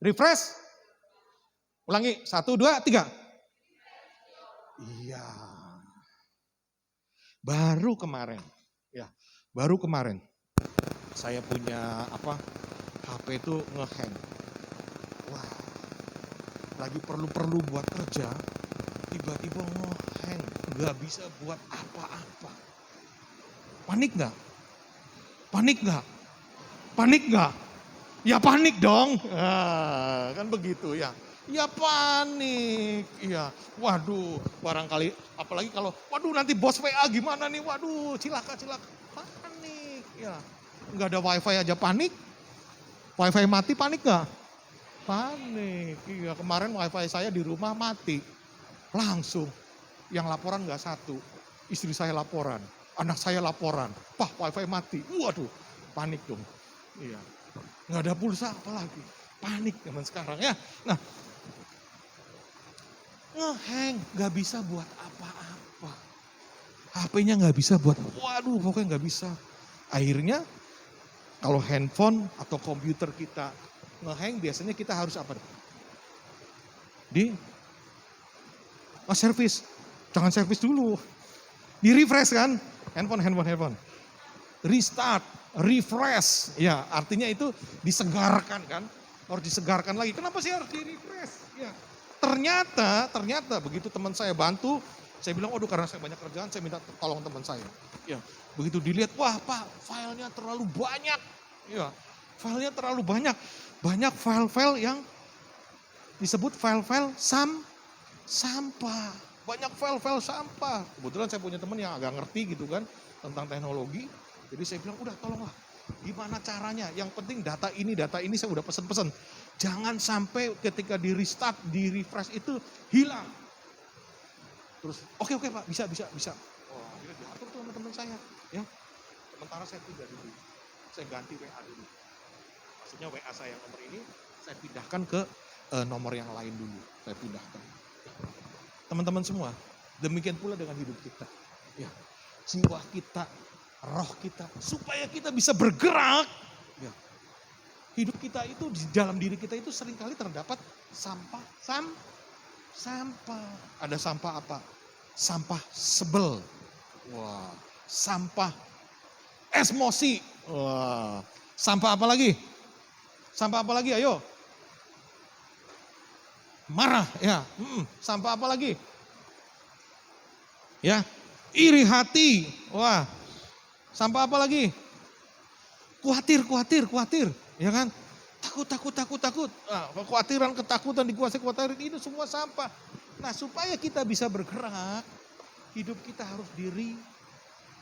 Refresh. Ulangi, 1, 2, 3. Iya. Baru kemarin, ya, baru kemarin saya punya HP itu ngehang. Wah, lagi perlu buat kerja, tiba-tiba ngehang, nggak bisa buat apa-apa. Panik nggak? Panik nggak? Panik nggak? Ya panik dong, kan begitu ya. Ya panik, iya. Waduh, barangkali apalagi kalau, waduh nanti bos WA gimana nih, waduh cilaka. Panik, ya. Nggak ada wifi aja panik. Wifi mati panik nggak? Panik, iya. Kemarin wifi saya di rumah mati. Langsung, yang laporan nggak satu. Istri saya laporan, anak saya laporan. Pak wifi mati, waduh panik dong. Iya, nggak ada pulsa apalagi. Panik zaman sekarang ya. Nah, ngehang, nggak bisa buat apa-apa. HP-nya nggak bisa buat, waduh pokoknya nggak bisa. Akhirnya kalau handphone atau komputer kita ngehang, biasanya kita harus apa? Servis. Jangan servis dulu. Di refresh kan? Handphone. restart, refresh. Ya, artinya itu disegarkan kan. Harus disegarkan lagi. Kenapa sih harus di-refresh? Ya. Ternyata begitu teman saya bantu, saya bilang, "Aduh, karena saya banyak kerjaan, saya minta tolong teman saya." Ya, begitu dilihat, "Wah, Pak, filenya terlalu banyak." Ya, filenya terlalu banyak. Banyak file-file yang disebut file-file sampah. Banyak file-file sampah. Kebetulan saya punya teman yang agak ngerti gitu kan tentang teknologi. Jadi saya bilang, "Udah, tolonglah. Gimana caranya? Yang penting data ini saya udah pesen-pesen. Jangan sampai ketika di restart, di refresh itu hilang." Terus, oke Pak, bisa. Oh, akhirnya diatur tuh sama teman saya. Ya, sementara saya tidak dulu. Saya ganti WA dulu. Maksudnya WA saya yang nomor ini, saya pindahkan ke nomor yang lain dulu. Saya pindahkan. Teman-teman semua, demikian pula dengan hidup kita. Ya, jiwa kita, roh kita, supaya kita bisa bergerak. Ya. Hidup kita itu, di dalam diri kita itu seringkali terdapat sampah. Ada sampah apa? Sampah sebel. Wah, sampah emosi. Wah, sampah apa lagi? Sampah apa lagi? Ayo. Marah, ya. Sampah apa lagi? Ya, iri hati. Wah, sampah apa lagi? Khawatir, ya kan? Takut. Nah, kekhawatiran, ketakutan, dikuasai kekhawatiran, itu semua sampah. Nah, supaya kita bisa bergerak, hidup kita harus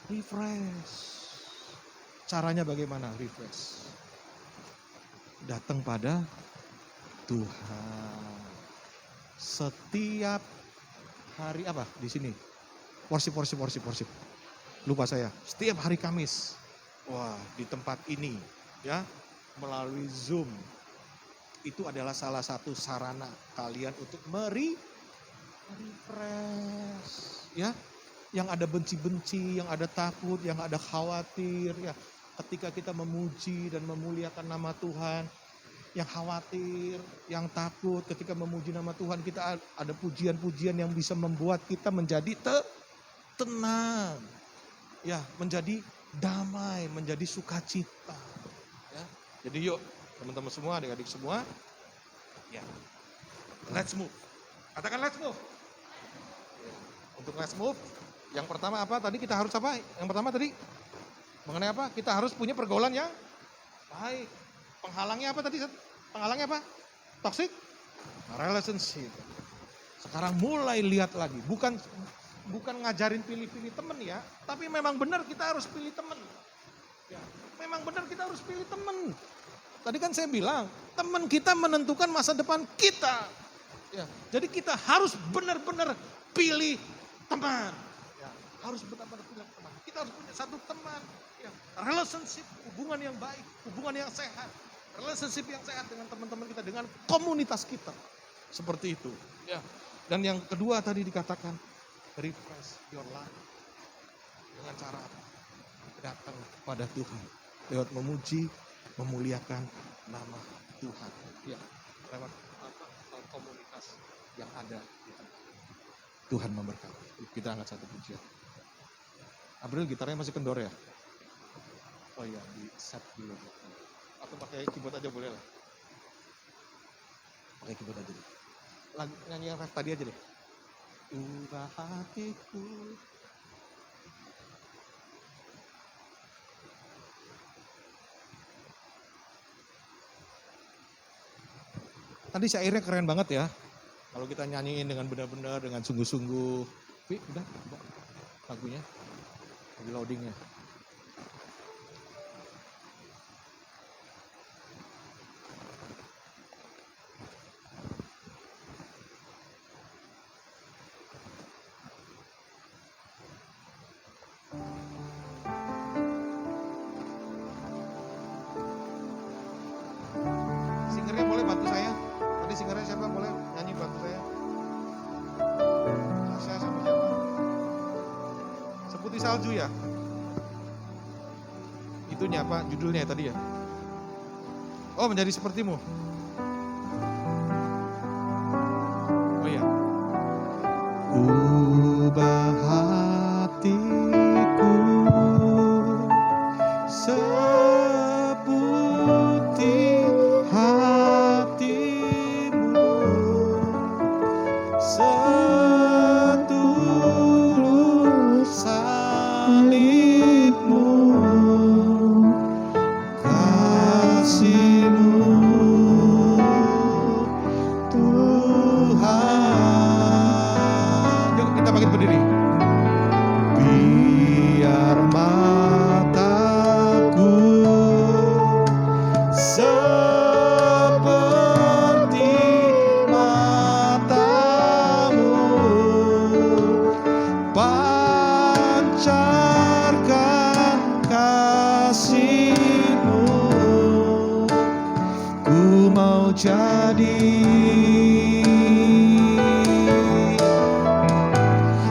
refresh. Caranya bagaimana refresh? Datang pada Tuhan. Setiap hari apa di sini? Worship. Lupa saya. Setiap hari Kamis. Wah, di tempat ini ya, melalui Zoom. Itu adalah salah satu sarana kalian untuk refresh, ya. Yang ada benci-benci, yang ada takut, yang ada khawatir, ya. Ketika kita memuji dan memuliakan nama Tuhan, yang khawatir, yang takut, ketika memuji nama Tuhan, kita ada pujian-pujian yang bisa membuat kita menjadi tenang, ya, menjadi damai, menjadi sukacita. Ya. Jadi yuk teman-teman semua, adik-adik semua, ya, let's move. Katakan let's move. Untuk let's move, yang pertama apa? Tadi kita harus apa? Yang pertama tadi mengenai apa? Kita harus punya pergaulan yang baik. Penghalangnya apa tadi? Penghalangnya apa? Toxic relationship. Sekarang mulai lihat lagi, bukan ngajarin pilih-pilih temen ya, tapi memang benar kita harus pilih temen. Ya, memang benar kita harus pilih temen. Tadi kan saya bilang, teman kita menentukan masa depan kita. Ya, jadi kita harus benar-benar pilih teman. Ya, harus benar-benar pilih teman. Kita harus punya satu teman. Ya, relationship, hubungan yang baik, hubungan yang sehat. Relationship yang sehat dengan teman-teman kita, dengan komunitas kita. Seperti itu. Ya. Dan yang kedua tadi dikatakan, refresh your life. Dengan cara apa? Datang pada Tuhan. Lewat memuji, memuliakan nama Tuhan. Ya, lewat komunitas yang ada di tempat. Tuhan memberkati. Kita angkat satu pujian. Abril gitarnya masih kendor ya? Oh iya, di set dulu. Atau pakai keyboard aja boleh lah. Pakai keyboard aja deh. Lagu nyanyi yang tadi aja deh. Ubah hatiku. Tadi syairnya keren banget ya. Kalau kita nyanyiin dengan benar-benar, dengan sungguh-sungguh. Udah lagunya. Lagi loadingnya. Singernya boleh bantu saya? Tadi singernya siapa boleh nyanyi bantu saya? Saya sama siapa? Seputih salju ya? Itunya apa? Judulnya tadi ya? Oh, menjadi sepertimu. Oh iya. Ubah hatiku mau jadi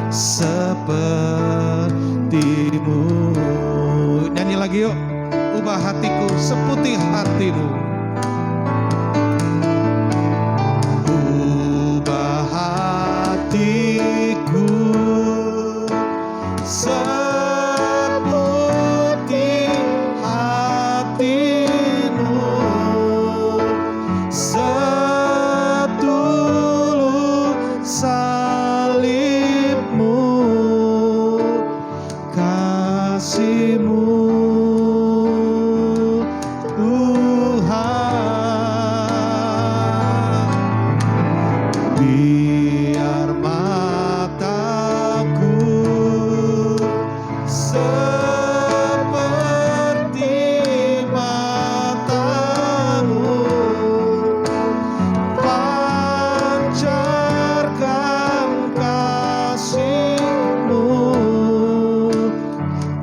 sepertimu. Nyanyi lagi yuk. Ubah hatiku seputih hatimu. Ubah hatiku seputih hatimu, setulus salibmu, kasihmu Tuhan. Biar mataku seperti matamu, pancarkan kasihmu.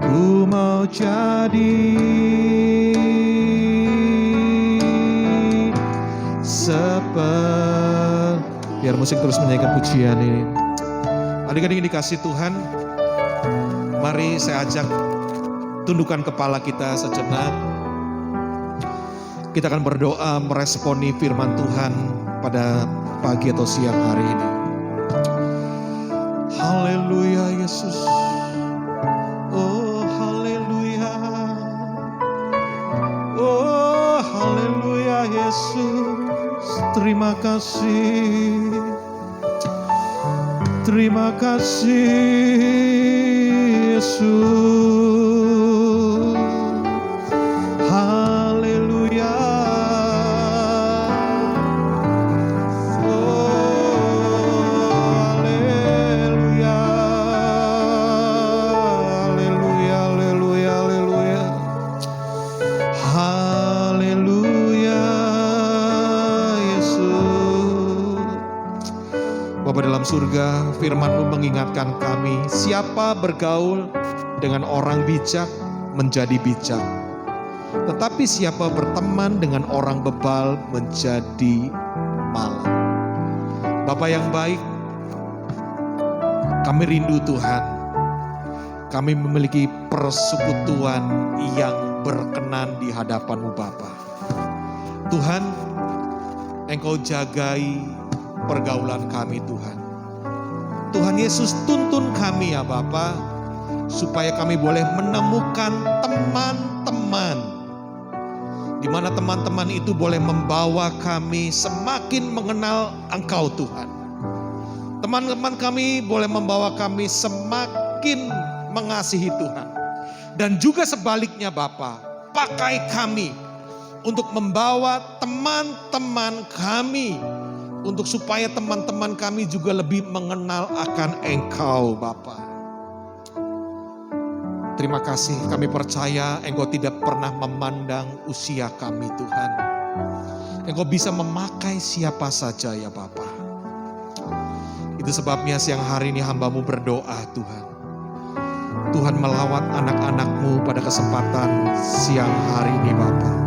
Ku mau jadi biar musik terus menyanyikan pujian ini. Adik-adik yang dikasih Tuhan, mari saya ajak tundukkan kepala kita sejenak. Kita akan berdoa meresponi firman Tuhan pada pagi atau siang hari ini. Haleluya Yesus. Oh haleluya. Oh haleluya Yesus. Terima kasih. Terima kasih Yesus. Haleluya. Oh haleluya. Haleluya, haleluya, haleluya. Haleluya Yesus. Bapa dalam surga, firman-Mu mengingatkan kami, siapa bergaul dengan orang bijak menjadi bijak. Tetapi siapa berteman dengan orang bebal menjadi malang. Bapa yang baik, kami rindu Tuhan. Kami memiliki persekutuan yang berkenan di hadapan-Mu Bapa. Tuhan, Engkau jagai pergaulan kami Tuhan. Tuhan Yesus tuntun kami ya Bapa, supaya kami boleh menemukan teman-teman, di mana teman-teman itu boleh membawa kami semakin mengenal Engkau Tuhan. Teman-teman kami boleh membawa kami semakin mengasihi Tuhan. Dan juga sebaliknya Bapa, pakai kami untuk membawa teman-teman kami, untuk supaya teman-teman kami juga lebih mengenal akan Engkau Bapa. Terima kasih, kami percaya Engkau tidak pernah memandang usia kami Tuhan. Engkau bisa memakai siapa saja ya Bapa. Itu sebabnya siang hari ini hamba-Mu berdoa Tuhan. Tuhan melawat anak-anak-Mu pada kesempatan siang hari ini Bapa.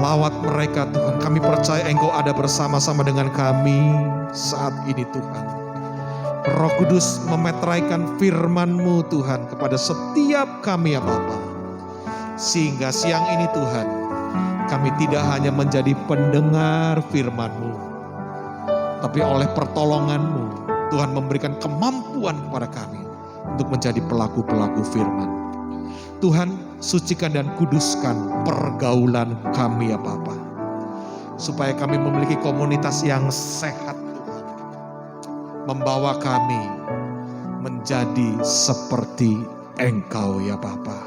Lawat mereka Tuhan, kami percaya Engkau ada bersama-sama dengan kami saat ini Tuhan. Roh Kudus memetraikan firman-Mu Tuhan kepada setiap kami ya Bapa. Sehingga siang ini Tuhan, kami tidak hanya menjadi pendengar firman-Mu, tapi oleh pertolongan-Mu Tuhan memberikan kemampuan kepada kami untuk menjadi pelaku-pelaku firman. Tuhan, sucikan dan kuduskan pergaulan kami ya Bapa, supaya kami memiliki komunitas yang sehat Tuhan, membawa kami menjadi seperti Engkau ya Bapa.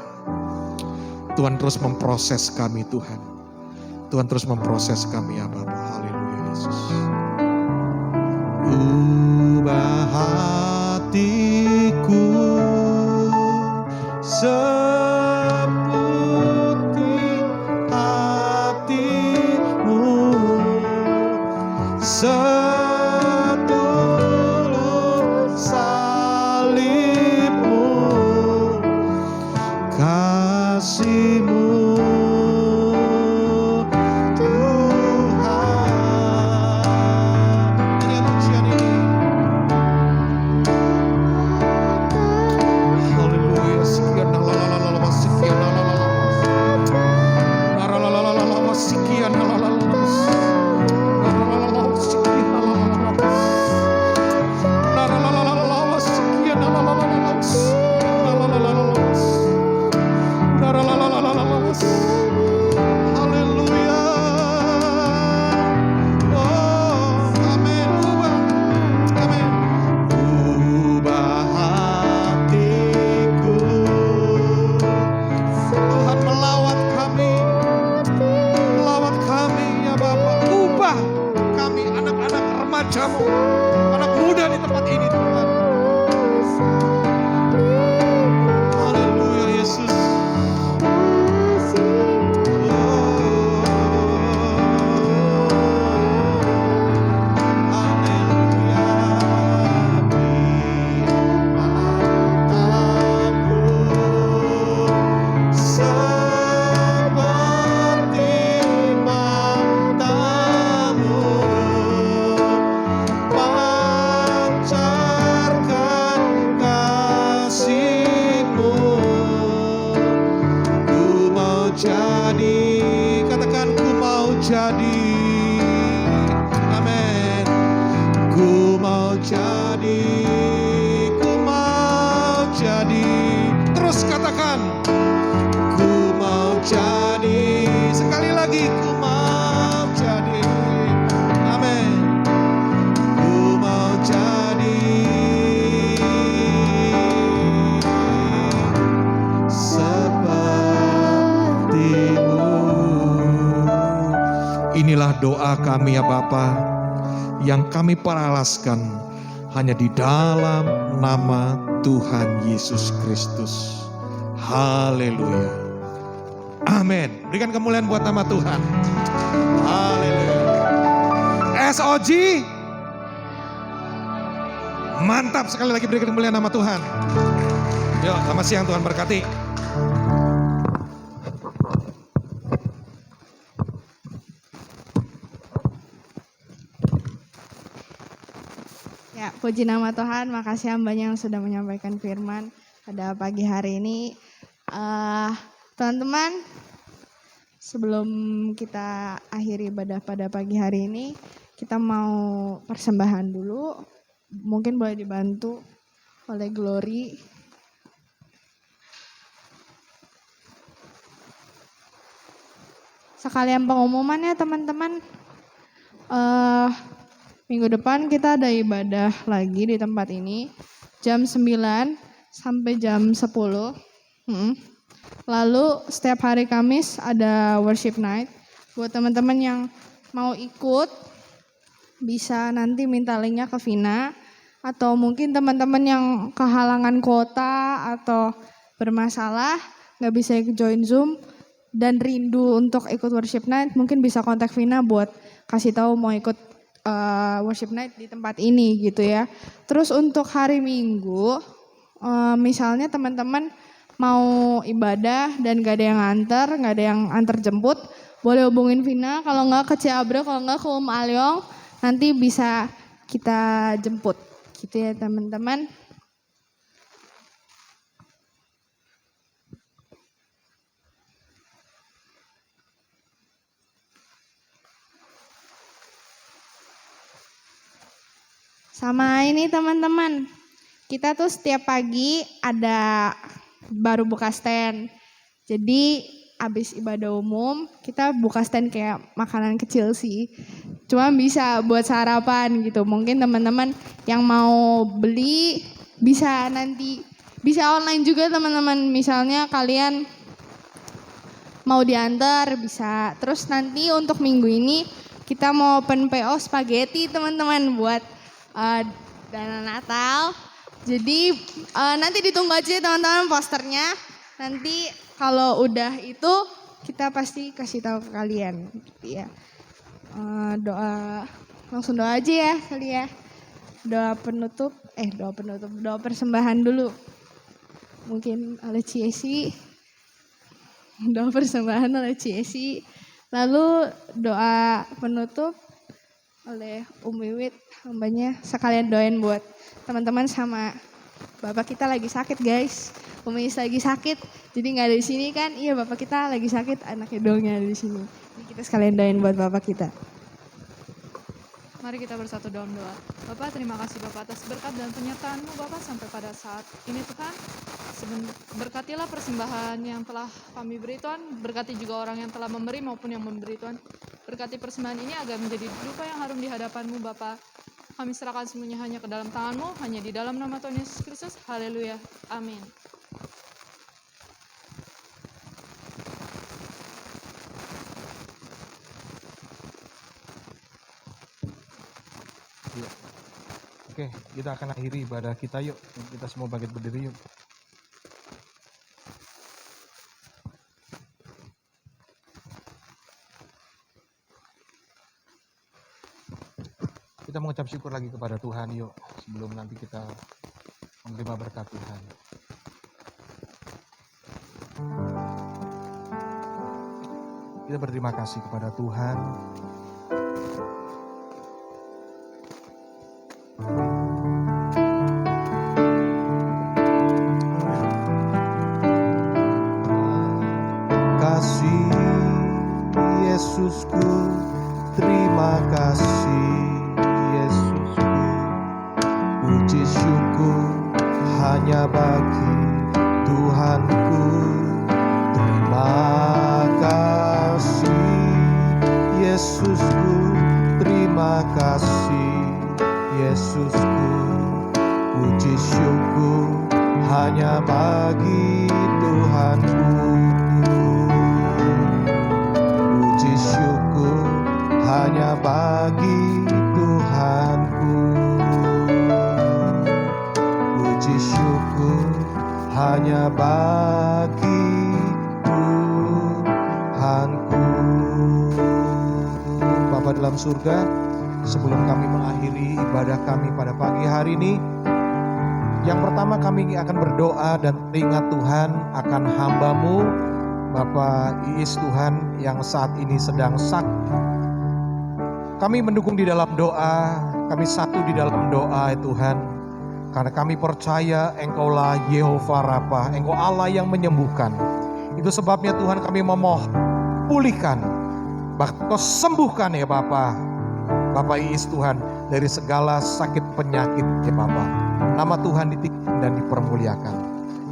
Tuhan terus memproses kami Tuhan. Tuhan terus memproses kami ya Bapa. Haleluya Yesus. Ubah hatiku seputih hatimu, setulus salibmu, kasihmu Tuhan. remajamu, anak muda di tempat ini Tuhan. Haleluya Yesus. Terus katakan, ku mau jadi. Sekali lagi, ku mau jadi. Amin. Ku mau jadi sepertimu. Inilah doa kami ya Bapa, yang kami peralaskan hanya di dalam nama Tuhan Yesus Kristus. Haleluya. Amin. Berikan kemuliaan buat nama Tuhan. Haleluya. SOG. Mantap, sekali lagi berikan kemuliaan nama Tuhan. Yuk, selamat siang, Tuhan berkati. Ya, puji nama Tuhan, makasih hambanya yang sudah menyampaikan firman pada pagi hari ini. Teman-teman, sebelum kita akhiri ibadah pada pagi hari ini, kita mau persembahan dulu. Mungkin boleh dibantu oleh Glory. Sekalian pengumuman ya teman-teman. Minggu depan kita ada ibadah lagi di tempat ini. Jam 9 sampai jam 10. Lalu setiap hari Kamis ada worship night. Buat teman-teman yang mau ikut, bisa nanti minta linknya ke Vina. Atau mungkin teman-teman yang kehalangan kuota atau bermasalah, gak bisa join Zoom, dan rindu untuk ikut worship night, mungkin bisa kontak Vina buat kasih tahu mau ikut worship night di tempat ini gitu ya. Terus untuk hari Minggu, misalnya teman-teman mau ibadah dan gak ada yang antar, gak ada yang antar jemput, boleh hubungin Vina. Kalau nggak ke Ciabra, kalau nggak ke Alyong, nanti bisa kita jemput gitu ya teman-teman. Sama ini teman-teman, kita tuh setiap pagi ada baru buka stand. Jadi abis ibadah umum kita buka stand kayak makanan kecil sih. Cuma bisa buat sarapan gitu. Mungkin teman-teman yang mau beli bisa nanti, bisa online juga teman-teman. Misalnya kalian mau diantar bisa. Terus nanti untuk minggu ini kita mau open PO spaghetti teman-teman buat dana Natal. Jadi nanti ditunggu aja teman-teman posternya. Nanti kalau udah itu kita pasti kasih tahu ke kalian gitu ya. Langsung doa aja ya kali ya. Doa persembahan dulu. Mungkin oleh Ciesi. Doa persembahan oleh Ciesi. Lalu doa penutup oleh Wiwit, hambanya. Sekalian doain buat teman-teman sama bapak kita lagi sakit guys. Wiwit lagi sakit, jadi nggak ada di sini kan? Iya, bapak kita lagi sakit, anaknya doang yang ada di sini. Jadi kita sekalian doain buat bapak kita. Mari kita bersatu dalam doa. Bapak, terima kasih Bapak atas berkat dan penyertaan-Mu Bapak sampai pada saat ini Tuhan. Berkatilah persembahan yang telah kami beri Tuhan. Berkati juga orang yang telah memberi maupun yang memberi Tuhan. Berkati persembahan ini agar menjadi dupa yang harum di hadapan-Mu Bapak. Kami serahkan semuanya hanya ke dalam tangan-Mu, hanya di dalam nama Tuhan Yesus Kristus. Haleluya. Amin. Iya. Oke, kita akan akhiri ibadah kita yuk. Kita semua bangkit berdiri yuk. Kita mengucap syukur lagi kepada Tuhan yuk. Sebelum nanti kita menerima berkat Tuhan. Kita berterima kasih kepada Tuhan. Kasih Yesusku, terima kasih Yesusku. Puji syukur hanya bagi Tuhanku. Terima kasih Yesusku, terima kasih Yesusku. Puji syukur hanya bagi Tuhanku. Puji syukur hanya bagi Tuhanku. Puji syukur hanya bagi Tuhanku. Bapa dalam surga, sebelum kami mengakhiri ibadah kami pada pagi hari ini, yang pertama kami akan berdoa dan teringat Tuhan akan hamba-Mu Bapak Iis Tuhan yang saat ini sedang sakit. Kami mendukung di dalam doa, kami satu di dalam doa ya Tuhan. Karena kami percaya Engkaulah Yehova Rafa, Engkau Allah yang menyembuhkan. Itu sebabnya Tuhan kami memohon, pulihkan, bahkan Kau sembuhkan ya Bapa. Bapak Iis Tuhan dari segala sakit penyakit ya Bapa. Nama Tuhan ditinggikan dan dipermuliakan.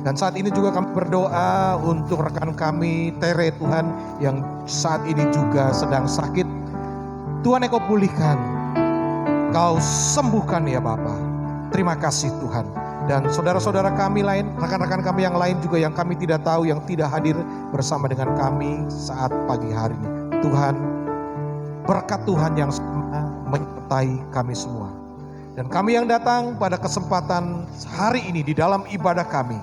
Dan saat ini juga kami berdoa untuk rekan kami Tere Tuhan yang saat ini juga sedang sakit. Tuhan Engkau pulihkan, Kau sembuhkan ya Bapa. Terima kasih Tuhan. Dan saudara-saudara kami lain, rekan-rekan kami yang lain juga yang kami tidak tahu, yang tidak hadir bersama dengan kami saat pagi hari ini. Tuhan, berkat Tuhan yang sama menyertai kami semua. Dan kami yang datang pada kesempatan hari ini di dalam ibadah kami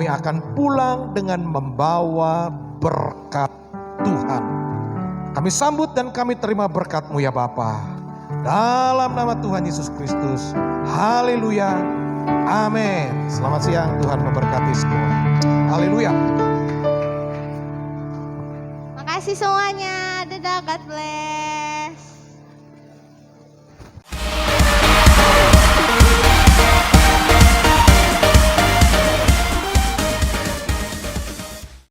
akan pulang dengan membawa berkat Tuhan. Kami sambut dan kami terima berkat-Mu ya Bapa. Dalam nama Tuhan Yesus Kristus. Haleluya. Amin. Selamat siang, Tuhan memberkati semua. Haleluya. Makasih semuanya. Dadah, God bless.